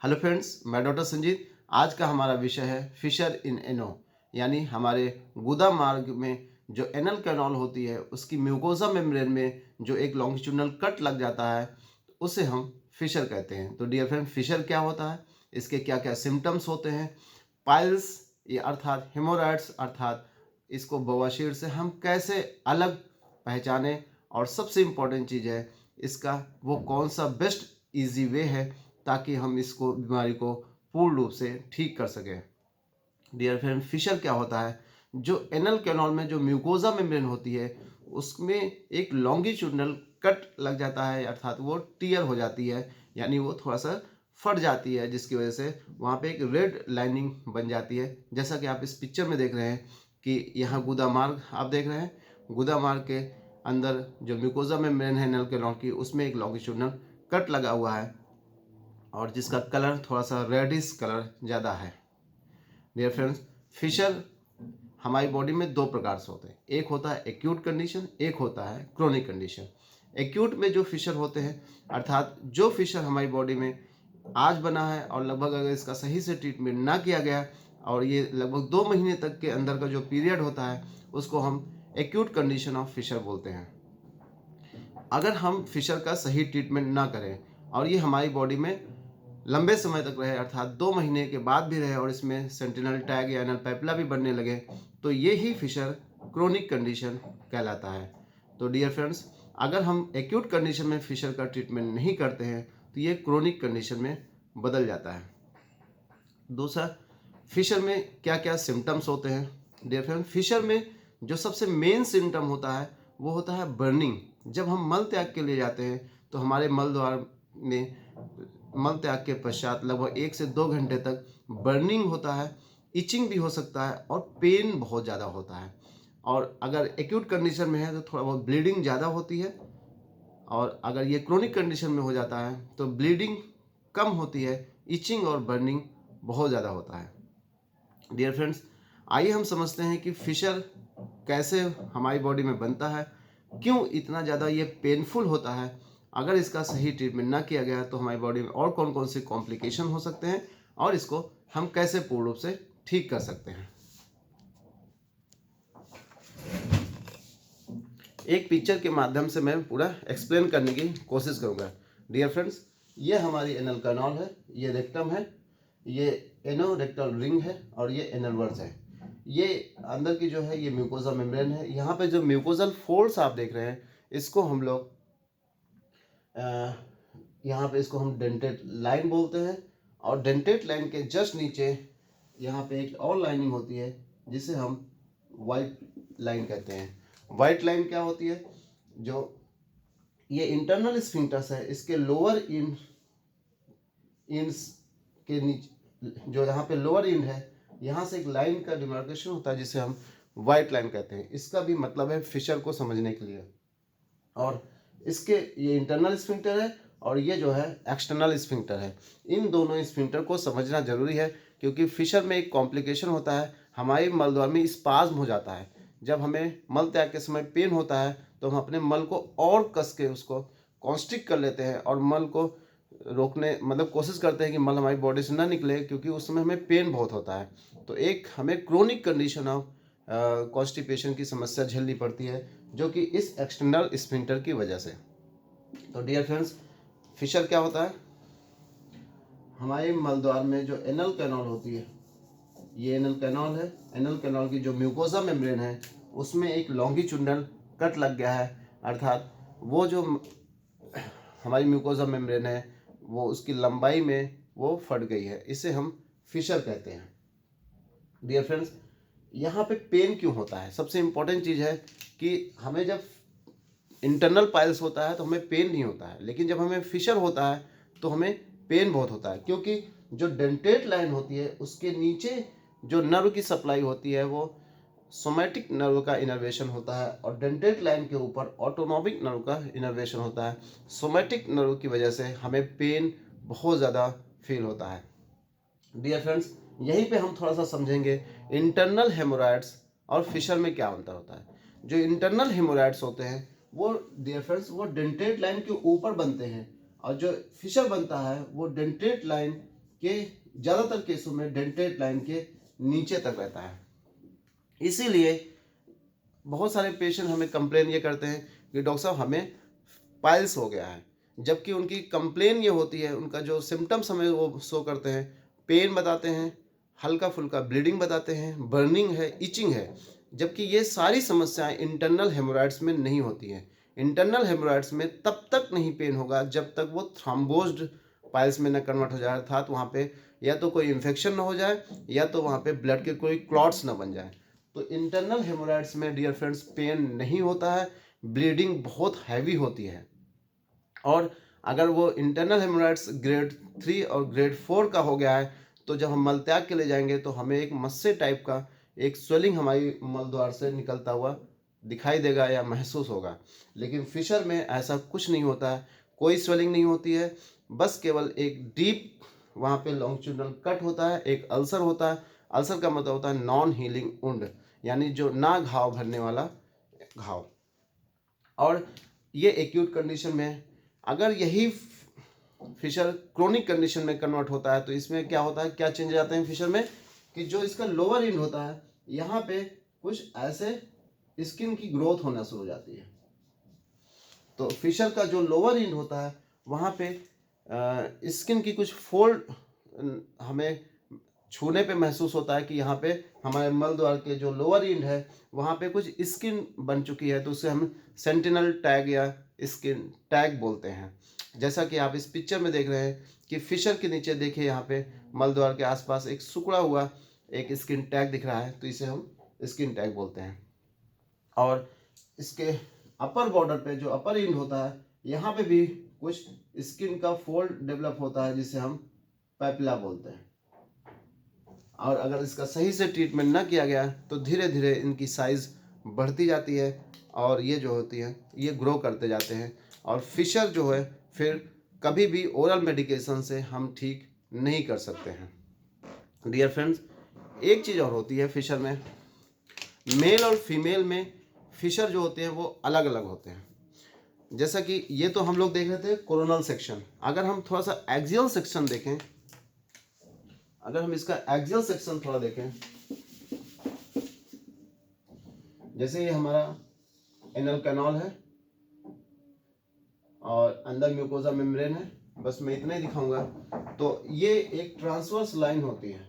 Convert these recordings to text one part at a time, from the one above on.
Hello friends, मैं doctor Sanjeet. आज का हमारा विषय है फिशर इन एनो, यानी हमारे गुदा मार्ग में जो एनल कैनाल होती है उसकी म्यूकोसा मेम्ब्रेन में जो एक लॉन्गिट्यूडनल कट लग जाता है उसे हम फिशर कहते हैं। तो डियर फ्रेंड, फिशर क्या होता है, इसके क्या क्या सिम्टम्स होते हैं, पाइल्स ये अर्थात हेमोरॉइड्स अर्थात इसको बवासीर से हम कैसे अलग पहचानें, और सबसे इम्पोर्टेंट चीज़ है इसका वो कौन सा बेस्ट इजी वे है ताकि हम इसको बीमारी को पूर्ण रूप से ठीक कर सकें। डियर फ्रेंड, फिशर क्या होता है, जो एनल कैनाल में जो म्यूकोसा मेम्ब्रेन होती है उसमें एक लॉन्गिट्यूडनल कट लग जाता है, अर्थात वो टीयर हो जाती है, यानी वो थोड़ा सा फट जाती है, जिसकी वजह से वहाँ पे एक रेड लाइनिंग बन जाती है। जैसा कि आप इस पिक्चर में देख रहे हैं कि यहाँ गुदा मार्ग आप देख रहे हैं, गुदा मार्ग के अंदर जो म्यूकोसा मेम्ब्रेन है एनल कैनाल की उसमें एक लॉन्गिट्यूडनल कट लगा हुआ है और जिसका कलर थोड़ा सा रेडिश कलर ज़्यादा है। डियर फ्रेंड्स, फिशर हमारी बॉडी में दो प्रकार से होते हैं, एक होता है एक्यूट कंडीशन, एक होता है क्रोनिक कंडीशन। एक्यूट में जो फिशर होते हैं अर्थात जो फिशर हमारी बॉडी में आज बना है और लगभग अगर इसका सही से ट्रीटमेंट ना किया गया और ये लगभग 2 महीने तक के अंदर का जो पीरियड होता है उसको हम एक्यूट कंडीशन ऑफ फिशर बोलते हैं। अगर हम फिशर का सही ट्रीटमेंट ना करें और ये हमारी बॉडी में लंबे समय तक रहे अर्थात 2 महीने के बाद भी रहे और इसमें सेंटिनल टैग या एनल पैपिला भी बनने लगे तो ये ही फिशर क्रोनिक कंडीशन कहलाता है। तो डियर फ्रेंड्स, अगर हम एक्यूट कंडीशन में फिशर का ट्रीटमेंट नहीं करते हैं तो ये क्रोनिक कंडीशन में बदल जाता है। दूसरा, फिशर में क्या क्या सिम्टम्स होते हैं। डियर फ्रेंड, फिशर में जो सबसे मेन सिम्टम होता है वो होता है बर्निंग। जब हम मल त्याग के लिए जाते हैं तो हमारे मल द्वार में मल त्याग के पश्चात लगभग 1 से 2 घंटे तक बर्निंग होता है, इचिंग भी हो सकता है और पेन बहुत ज़्यादा होता है। और अगर एक्यूट कंडीशन में है तो थोड़ा बहुत ब्लीडिंग ज़्यादा होती है, और अगर ये क्रोनिक कंडीशन में हो जाता है तो ब्लीडिंग कम होती है, इचिंग और बर्निंग बहुत ज़्यादा होता है। डियर फ्रेंड्स, आइए हम समझते हैं कि फिशर कैसे हमारी बॉडी में बनता है, क्यों इतना ज़्यादा ये पेनफुल होता है, अगर इसका सही ट्रीटमेंट ना किया गया तो हमारी बॉडी में और कौन कौन से कॉम्प्लिकेशन हो सकते हैं और इसको हम कैसे पूर्ण रूप से ठीक कर सकते हैं। एक पिक्चर के माध्यम से मैं पूरा एक्सप्लेन करने की कोशिश करूंगा। डियर फ्रेंड्स, ये हमारी एनल कैनाल है, ये रेक्टम है, ये एनो रेक्टल रिंग है और ये एनल वर्स है। ये अंदर की जो है ये म्यूकोसा मेम्ब्रेन है। यहाँ पे जो म्यूकोजल फोल्ड्स आप देख रहे हैं इसको हम लोग यहाँ पे इसको हम डेंटेट लाइन बोलते हैं, और डेंटेट लाइन के जस्ट नीचे यहाँ पे एक और लाइनिंग होती है जिसे हम वाइट लाइन कहते हैं। वाइट लाइन क्या होती है, जो ये इंटरनल स्फिंक्टर्स है इसके लोअर इंड्स के नीचे जो यहाँ पे लोअर इंड है यहाँ से एक लाइन का डिमार्केशन होता है जिसे हम वाइट लाइन कहते हैं। इसका भी मतलब है फिशर को समझने के लिए। और इसके ये इंटरनल स्फिंक्टर है और ये जो है एक्सटर्नल स्फिंक्टर है। इन दोनों स्फिंक्टर को समझना जरूरी है क्योंकि फिशर में एक कॉम्प्लिकेशन होता है, हमारे मलद्वार में स्पाज्म हो जाता है। जब हमें मल त्याग के समय पेन होता है तो हम अपने मल को और कस के उसको कॉन्स्ट्रिक्ट कर लेते हैं और मल को रोकने मतलब कोशिश करते हैं कि मल हमारी बॉडी से ना निकले, क्योंकि उस समय हमें पेन बहुत होता है। तो एक हमें क्रोनिक कंडीशन ऑफ कॉन्स्टिपेशन की समस्या झेलनी पड़ती है जो कि इस एक्सटर्नल स्फिंक्टर की वजह से। तो डियर फ्रेंड्स, फिशर क्या होता है, हमारे मलद्वार में जो एनल कैनाल होती है, ये एनल कैनाल है। एनल कैनाल की जो म्यूकोसा मेम्ब्रेन है उसमें एक लॉन्गिट्यूडनल कट लग गया है, अर्थात वो जो हमारी म्यूकोसा मेम्ब्रेन है वो उसकी लंबाई में वो फट गई है, इसे हम फिशर कहते हैं। डियर फ्रेंड्स, यहाँ पे पेन क्यों होता है, सबसे इम्पोर्टेंट चीज़ है कि हमें जब इंटरनल पाइल्स होता है तो हमें पेन नहीं होता है, लेकिन जब हमें फिशर होता है तो हमें पेन बहुत होता है, क्योंकि जो डेंटेट लाइन होती है उसके नीचे जो नर्व की सप्लाई होती है वो सोमैटिक नर्व का इनर्वेशन होता है और डेंटेट लाइन के ऊपर ऑटोनॉमिक नर्व का इनर्वेशन होता है। सोमैटिक नर्व की वजह से हमें पेन बहुत ज़्यादा फील होता है। डियर फ्रेंड्स, यहीं पे हम थोड़ा सा समझेंगे इंटरनल हेमोरॉइड्स और फिशर में क्या अंतर होता है। जो इंटरनल हेमोरॉइड्स होते हैं वो डियर फ्रेंड्स वो डेंटेट लाइन के ऊपर बनते हैं, और जो फिशर बनता है वो डेंटेट लाइन के ज़्यादातर केसों में डेंटेड लाइन के नीचे तक रहता है। इसीलिए बहुत सारे पेशेंट हमें कंप्लेन ये करते हैं कि डॉक्टर साहब हमें पाइल्स हो गया है, जबकि उनकी कंप्लेन ये होती है, उनका जो सिम्टम्स हमें वो शो करते हैं, पेन बताते हैं, हल्का फुल्का ब्लीडिंग बताते हैं, बर्निंग है, इचिंग है, जबकि ये सारी समस्याएं इंटरनल हेमोरॉइड्स में नहीं होती हैं। इंटरनल हेमोरॉइड्स में तब तक नहीं पेन होगा जब तक वो थ्रोम्बोज्ड पाइल्स में न कन्वर्ट हो जाए, अर्थात वहाँ पे या तो कोई इन्फेक्शन ना हो जाए या तो वहाँ पे ब्लड के कोई क्लॉट्स ना बन जाए। तो इंटरनल हेमोरॉइड्स में डियर फ्रेंड्स पेन नहीं होता है, ब्लीडिंग बहुत हैवी होती है। और अगर वो इंटरनल हेमोरॉइड्स ग्रेड 3 और ग्रेड 4 का हो गया है तो जब हम मलत्याग के लिए जाएंगे तो हमें एक मस्से टाइप का एक स्वेलिंग हमारी मलद्वार से निकलता हुआ दिखाई देगा या महसूस होगा। लेकिन फिशर में ऐसा कुछ नहीं होता है, कोई स्वेलिंग नहीं होती है, बस केवल एक डीप वहाँ पे लॉन्गिट्यूडनल कट होता है, एक अल्सर होता है। अल्सर का मतलब होता है नॉन हीलिंग वुंड, यानी जो ना घाव भरने वाला घाव। और ये एक्यूट कंडीशन में, अगर यही फिशर क्रोनिक कंडीशन में कन्वर्ट होता है तो इसमें क्या होता है, क्या चेंजेस आते हैं फिशर में, कि जो इसका लोअर एंड होता है यहाँ पे कुछ ऐसे स्किन की ग्रोथ होना शुरू हो जाती है। तो फिशर का जो लोअर एंड होता है वहाँ पे स्किन की कुछ फोल्ड हमें छूने पे महसूस होता है कि यहाँ पे हमारे मल द्वार के जो लोअर एंड है वहाँ पे कुछ स्किन बन चुकी है, तो उसे हम सेंटिनल टैग या स्किन टैग बोलते हैं। जैसा कि आप इस पिक्चर में देख रहे हैं कि फिशर के नीचे देखिए यहाँ पे मल द्वार के आसपास एक सिकुड़ा हुआ एक स्किन टैग दिख रहा है, तो इसे हम स्किन टैग बोलते हैं। और इसके अपर बॉर्डर पे जो अपर एंड होता है यहाँ पे भी कुछ स्किन का फोल्ड डेवलप होता है जिसे हम पैपिला बोलते हैं। और अगर इसका सही से ट्रीटमेंट ना किया गया तो धीरे धीरे इनकी साइज़ बढ़ती जाती है और ये जो होती है ये ग्रो करते जाते हैं। और फिशर जो है फिर कभी भी ओरल मेडिकेशन से हम ठीक नहीं कर सकते हैं। डियर फ्रेंड्स, एक चीज़ और होती है फिशर में, मेल और फीमेल में फिशर जो होते हैं वो अलग अलग होते हैं। जैसा कि ये तो हम लोग देख रहे थे कोरोनल सेक्शन, अगर हम थोड़ा सा एक्सियल सेक्शन देखें, अगर हम इसका एक्सियल सेक्शन थोड़ा देखें, जैसे ये हमारा एनल कैनाल है और अंदर म्यूकोजा मेम्ब्रेन है, बस मैं इतना ही दिखाऊंगा। तो ये एक ट्रांसवर्स लाइन होती है,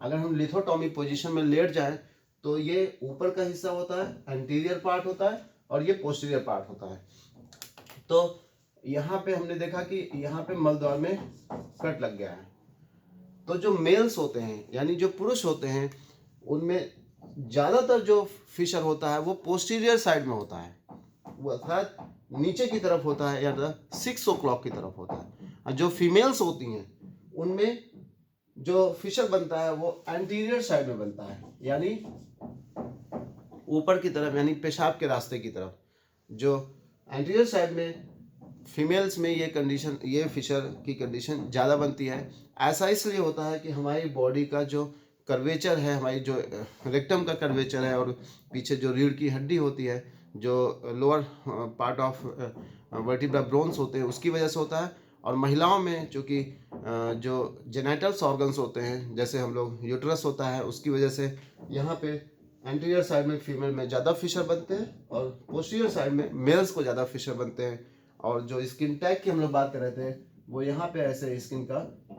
अगर हम लिथोटॉमी पोजीशन में लेट जाएं तो ये ऊपर का हिस्सा होता है, एंटीरियर पार्ट होता है, और ये पोस्टीरियर पार्ट होता है। तो यहाँ पे हमने देखा कि यहाँ पे मलद्वार में कट लग गया है। तो जो मेल्स होते हैं यानी जो पुरुष होते हैं उनमें ज़्यादातर जो फिशर होता है वो पोस्टीरियर साइड में होता है, वो अर्थात नीचे की तरफ होता है या 6 o'clock की तरफ होता है। और जो फीमेल्स होती हैं उनमें जो फिशर बनता है वो एंटीरियर साइड में बनता है, यानी ऊपर की तरफ, यानी पेशाब के रास्ते की तरफ। जो एंटीरियर साइड में फीमेल्स में ये कंडीशन, ये फिशर की कंडीशन ज़्यादा बनती है। ऐसा इसलिए होता है कि हमारी बॉडी का जो कर्वेचर है, हमारी जो रेक्टम का कर्वेचर है और पीछे जो रीढ़ की हड्डी होती है, जो lower part of vertebra bronze होते हैं, उसकी वजह से होता है। और महिलाओं में चूँकि जो जेनाइटल्स ऑर्गन्स होते हैं, जैसे हम लोग यूट्रस होता है, उसकी वजह से यहाँ पे एंटीरियर साइड में फीमेल में ज़्यादा फिशर बनते हैं और पोस्टीरियर साइड में मेल्स को ज़्यादा फिशर बनते हैं। और जो स्किन टैग की हम लोग बात कर रहे थे वो यहाँ पे ऐसे स्किन का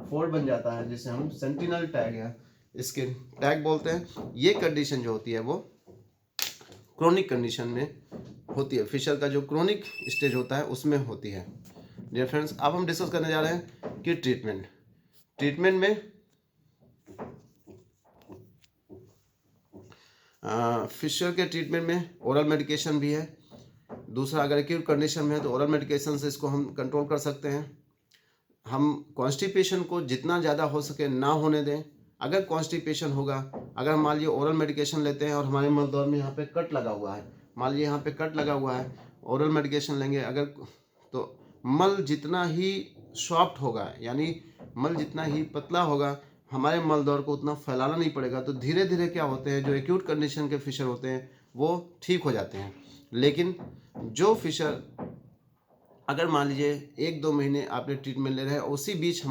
फोल्ड बन जाता है जिसे हम सेंटिनल टैग या स्किन टैग बोलते हैं। ये कंडीशन जो होती है वो क्रोनिक कंडीशन में होती है, फिशर का जो क्रोनिक स्टेज होता है उसमें होती है। डियर फ्रेंड्स, अब हम डिस्कस करने जा रहे हैं कि ट्रीटमेंट में फिशर के ट्रीटमेंट में ओरल मेडिकेशन भी है। दूसरा, अगर एक्यूट कंडीशन में है तो ओरल मेडिकेशन से इसको हम कंट्रोल कर सकते हैं। हम कॉन्स्टिपेशन को जितना ज़्यादा हो सके ना होने दें। अगर कॉन्स्टिपेशन होगा, अगर मान लीजिए ओरल मेडिकेशन लेते हैं और हमारे मलद्वार में यहाँ पे कट लगा हुआ है, मान लीजिए यहाँ पे कट लगा हुआ है, ओरल मेडिकेशन लेंगे अगर, तो मल जितना ही सॉफ्ट होगा, यानी मल जितना ही पतला होगा, हमारे मलद्वार को उतना फैलाना नहीं पड़ेगा। तो धीरे धीरे क्या होते हैं, जो एक्यूट कंडीशन के फिशर होते हैं वो ठीक हो जाते हैं। लेकिन जो फिशर अगर मान लीजिए 1-2 महीने आपने ट्रीटमेंट ले रहे हैं, उसी बीच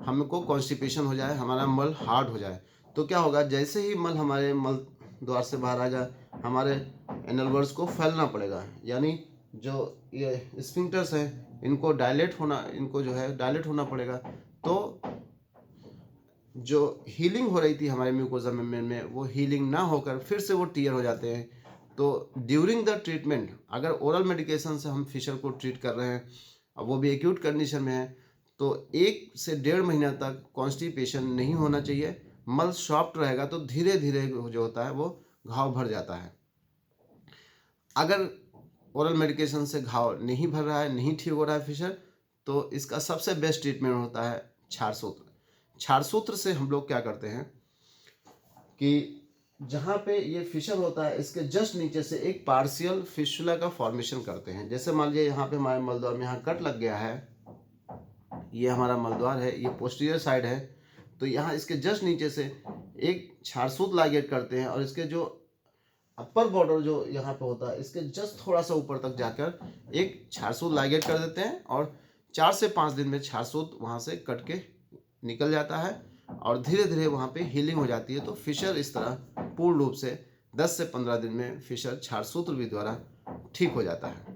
हमको कॉन्स्टिपेशन हो जाए, हमारा मल हार्ड हो जाए, तो क्या होगा, जैसे ही मल हमारे मल द्वार से बाहर आएगा, हमारे एनल वर्ड्स को फैलना पड़ेगा, यानी जो ये स्फिंक्टर्स हैं इनको जो है डायलेट होना पड़ेगा। तो जो हीलिंग हो रही थी हमारे म्यूकोजा मेम्ब्रेन में, वो हीलिंग ना होकर फिर से वो टियर हो जाते हैं। तो ड्यूरिंग द ट्रीटमेंट अगर ओरल मेडिकेशन से हम फिशर को ट्रीट कर रहे हैं, अब वो भी एक्यूट कंडीशन में है, तो 1 से 1.5 महीना तक कॉन्स्टिपेशन नहीं होना चाहिए। मल सॉफ्ट रहेगा तो धीरे धीरे जो होता है वो घाव भर जाता है। अगर ओरल मेडिकेशन से घाव नहीं भर रहा है, नहीं ठीक हो रहा है फिशर, तो इसका सबसे बेस्ट ट्रीटमेंट होता है क्षार सूत्र। क्षार सूत्र से हम लोग क्या करते हैं कि जहाँ पे ये फिशर होता है, इसके जस्ट नीचे से एक पार्शियल फिस्टुला का फॉर्मेशन करते हैं। जैसे मान लीजिए यहाँ पे हमारे मलद्वार में यहाँ कट लग गया है, ये हमारा मलद्वार है, ये पोस्टीरियर साइड है, तो यहाँ इसके जस्ट नीचे से एक क्षारसूत्र लाइगेट करते हैं और इसके जो अपर बॉर्डर जो यहाँ पे होता है, इसके जस्ट थोड़ा सा ऊपर तक जाकर एक क्षारसूत्र लाइगेट कर देते हैं और 4 से 5 दिन में क्षारसूत्र वहाँ से कट के निकल जाता है और धीरे धीरे वहाँ पे हीलिंग हो जाती है। तो फिशर इस तरह पूर्ण रूप से 10 से 15 दिन में फिशर क्षारसूत्र भी द्वारा ठीक हो जाता है।